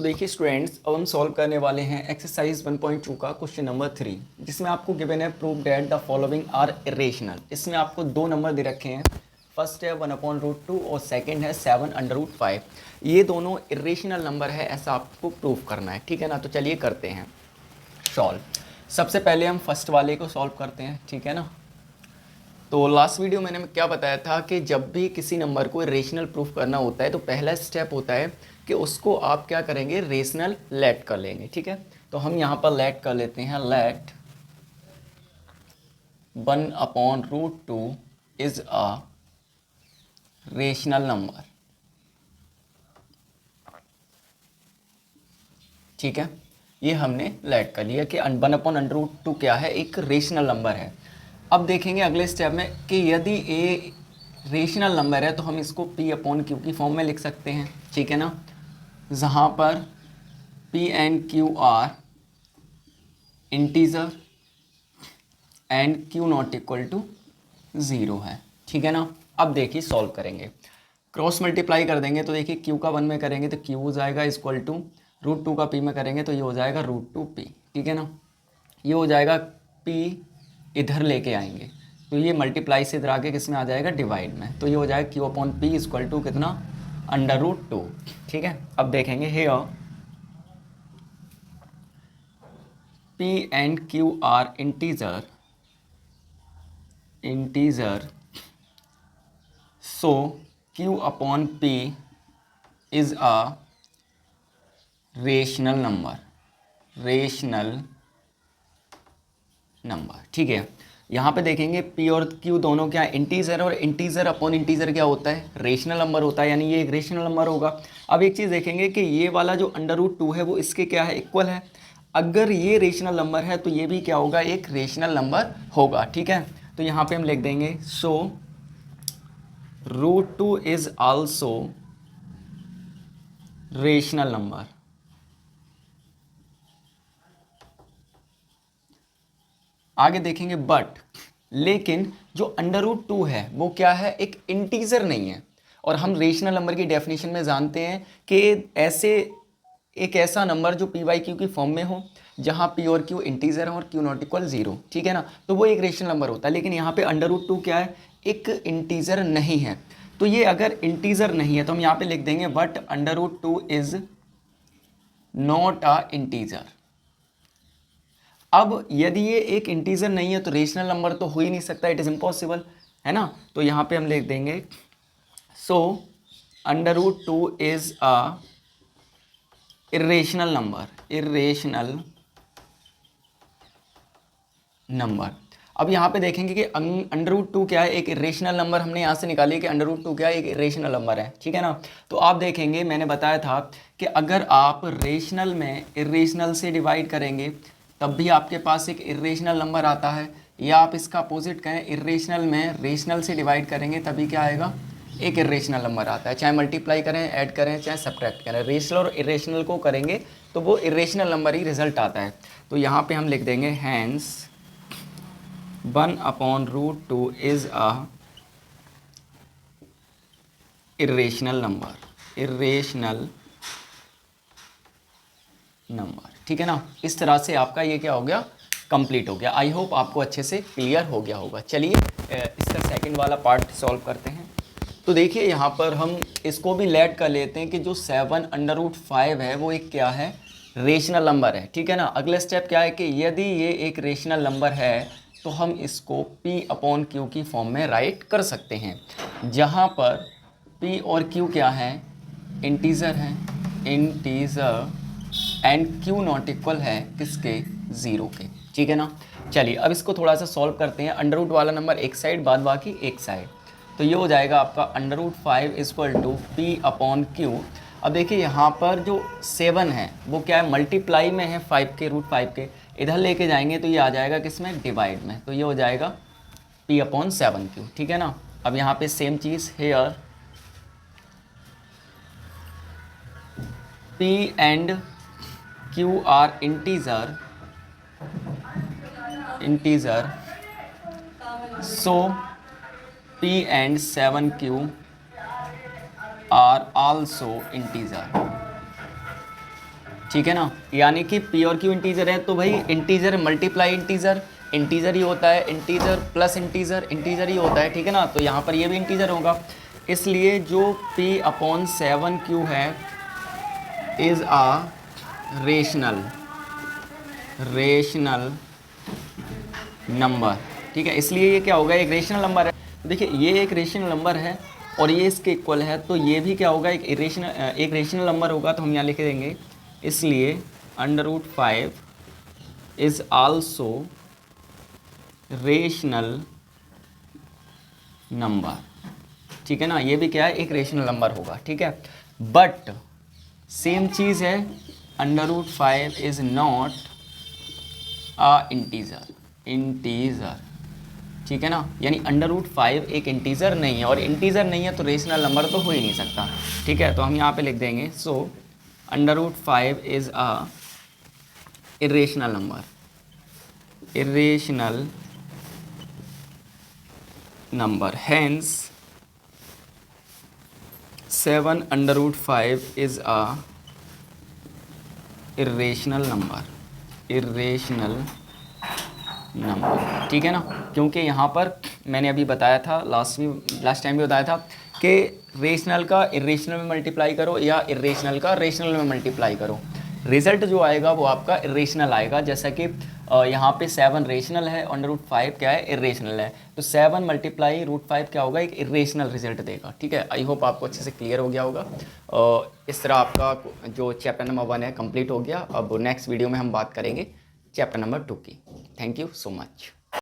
तो देखिए स्टूडेंट्स, अब हम सॉल्व करने वाले हैं एक्सरसाइज 1.2 का क्वेश्चन नंबर 3, जिसमें आपको गिवन है prove that the following are irrational. इसमें आपको दो नंबर दे रखे हैं, फर्स्ट है 1/√2 और सेकंड है 7/5। ये दोनों इरेशनल नंबर है, ऐसा आपको प्रूव करना है, ठीक है ना। तो चलिए करते हैं सॉल्व। सबसे पहले हम फर्स्ट वाले को सॉल्व करते हैं, ठीक है ना। तो लास्ट वीडियो मैंने क्या बताया था कि जब भी किसी नंबर को रेशनल प्रूफ करना होता है तो पहला स्टेप होता है कि उसको आप क्या करेंगे, रेशनल लेट कर लेंगे, ठीक है। तो हम यहाँ पर लेट कर लेते हैं, let 1/√2 is a rational number, ठीक है। ये हमने लेट कर लिया कि 1/√2 क्या है, एक रेशनल नंबर है। अब देखेंगे अगले स्टेप में कि यदि ए रेशनल नंबर है तो हम इसको P/Q की फॉर्म में लिख सकते हैं, ठीक है ना, जहाँ पर P and Q are integer and Q not equal to 0 है, ठीक है ना। अब देखिए सॉल्व करेंगे, क्रॉस मल्टीप्लाई कर देंगे तो देखिए Q का 1 में करेंगे तो Q हो जाएगा इक्वल टू √2 का P में करेंगे तो ये हो जाएगा √2P, ठीक है ना। ये हो जाएगा P, इधर लेके आएंगे तो ये मल्टीप्लाई से इधर आके किस में आ जाएगा, डिवाइड में। तो ये हो जाएगा Q/P इक्वल टू कितना, √2, ठीक है। अब देखेंगे here P and Q are integer so Q/P is a rational number, ठीक है। यहाँ पे देखेंगे P और Q दोनों क्या इंटीजर, और इंटीजर अपॉन इंटीजर क्या होता है, रेशनल नंबर होता है, यानी ये एक रेशनल नंबर होगा। अब एक चीज़ देखेंगे कि ये वाला जो √2 है वो इसके क्या है, इक्वल है। अगर ये रेशनल नंबर है तो ये भी क्या होगा, एक रेशनल नंबर होगा, ठीक है। तो यहाँ पे हम लिख देंगे सो √2 इज आल्सो रेशनल नंबर। आगे देखेंगे बट, लेकिन जो √2 है वो क्या है, एक इंटीजर नहीं है। और हम रेशनल नंबर की डेफिनेशन में जानते हैं कि एक ऐसा नंबर जो P/Q की फॉर्म में हो, जहाँ P और Q इंटीजर है और Q नॉट इक्वल 0, ठीक है ना, तो वो एक रेशनल नंबर होता है। लेकिन यहाँ पे √2 क्या है, एक इंटीजर नहीं है। तो ये अगर इंटीजर नहीं है तो हम यहाँ पे लिख देंगे but √2 is not a integer. अब यदि ये एक इंटीजर नहीं है तो रेशनल नंबर तो हो ही नहीं सकता, इट इज इम्पॉसिबल, है ना। तो यहाँ पे हम लिख देंगे सो √2 इज अ इरेशनल नंबर। अब यहाँ पे देखेंगे कि √2 क्या है, एक इरेशनल नंबर हमने यहाँ से निकाली कि √2 क्या है, एक इरेशनल नंबर है, ठीक है ना। तो आप देखेंगे मैंने बताया था कि अगर आप रेशनल में इरेशनल से डिवाइड करेंगे तब भी आपके पास एक इरेशनल नंबर आता है, या आप इसका अपोजिट करें, इरेशनल में रेशनल से डिवाइड करेंगे तभी क्या आएगा, एक इरेशनल नंबर आता है। चाहे मल्टीप्लाई करें, ऐड करें, चाहे सब्ट्रैक्ट करें, रेशनल और इरेशनल को करेंगे तो वो इरेशनल नंबर ही रिजल्ट आता है। तो यहाँ पे हम लिख देंगे hence 1/√2 is a irrational number, ठीक है ना। इस तरह से आपका ये क्या हो गया, कंप्लीट हो गया। आई होप आपको अच्छे से क्लियर हो गया होगा। चलिए इसका सेकंड वाला पार्ट सॉल्व करते हैं। तो देखिए यहाँ पर हम इसको भी लेट कर लेते हैं कि जो 7/5 है वो एक क्या है, रेशनल नंबर है, ठीक है ना। अगला स्टेप क्या है कि यदि ये एक रेशनल नंबर है तो हम इसको P/Q की फॉर्म में राइट कर सकते हैं, जहाँ पर P और Q क्या है, integer and Q not equal है किसके, 0 के, ठीक है ना। चलिए अब इसको थोड़ा सा सॉल्व करते हैं। √ वाला नंबर एक साइड, बाद बाकी एक साइड। तो ये हो जाएगा आपका √5 इक्वल टू P/Q। अब देखिए यहाँ पर जो 7 है वो क्या है, मल्टीप्लाई में है 5 के, √5 के, इधर लेके जाएंगे तो ये आ जाएगा किसमें, डिवाइड में। तो ये हो जाएगा P/7Q, ठीक है ना। अब यहाँ पे सेम चीज़, here P and Q are integer so P and 7Q are also integer। ठीक है ना। यानी कि पी और क्यू इंटीजर है तो भाई इंटीजर मल्टीप्लाई इंटीजर, इंटीजर ही होता है, इंटीजर प्लस इंटीजर, इंटीजर ही होता है, ठीक है ना। तो यहाँ पर ये भी इंटीजर होगा, इसलिए जो p अपॉन 7q है इज़ आ रेशनल नंबर, ठीक है। इसलिए ये क्या होगा, एक रेशनल नंबर है। तो देखिए ये एक रेशनल नंबर है और ये इसके इक्वल है, तो ये भी क्या होगा, एक रेशनल नंबर होगा। तो हम यहाँ लिख देंगे, इसलिए √5 इज़ आल्सो रेशनल नंबर, ठीक है ना। ये भी क्या है, एक रेशनल नंबर होगा, ठीक है। बट सेम चीज़ है, √5 इज़ नॉट अ इंटीजर, ठीक है ना। यानी √5 एक इंटीजर नहीं है, और इंटीजर नहीं है तो रेशनल नंबर तो हो ही नहीं सकता, ठीक है। तो हम यहाँ पे लिख देंगे, सो √5 is a irrational number, hence 7 √5 is a irrational number, ठीक है ना। क्योंकि यहाँ पर मैंने अभी बताया था, लास्ट टाइम भी बताया था कि रेशनल का इरेशनल में मल्टीप्लाई करो या इरेशनल का रेशनल में मल्टीप्लाई करो, रिजल्ट जो आएगा वो आपका इरेशनल आएगा। जैसा कि यहाँ पे 7 रेशनल है और √5 क्या है, इरेशनल है, तो 7 मल्टीप्लाई √5 क्या होगा, एक इरेशनल रिजल्ट देगा, ठीक है। आई होप आपको अच्छे से क्लियर हो गया होगा। इस तरह आपका जो चैप्टर नंबर 1 है कंप्लीट हो गया। अब नेक्स्ट वीडियो में हम बात करेंगे चैप्टर नंबर 2 की। Thank you so much.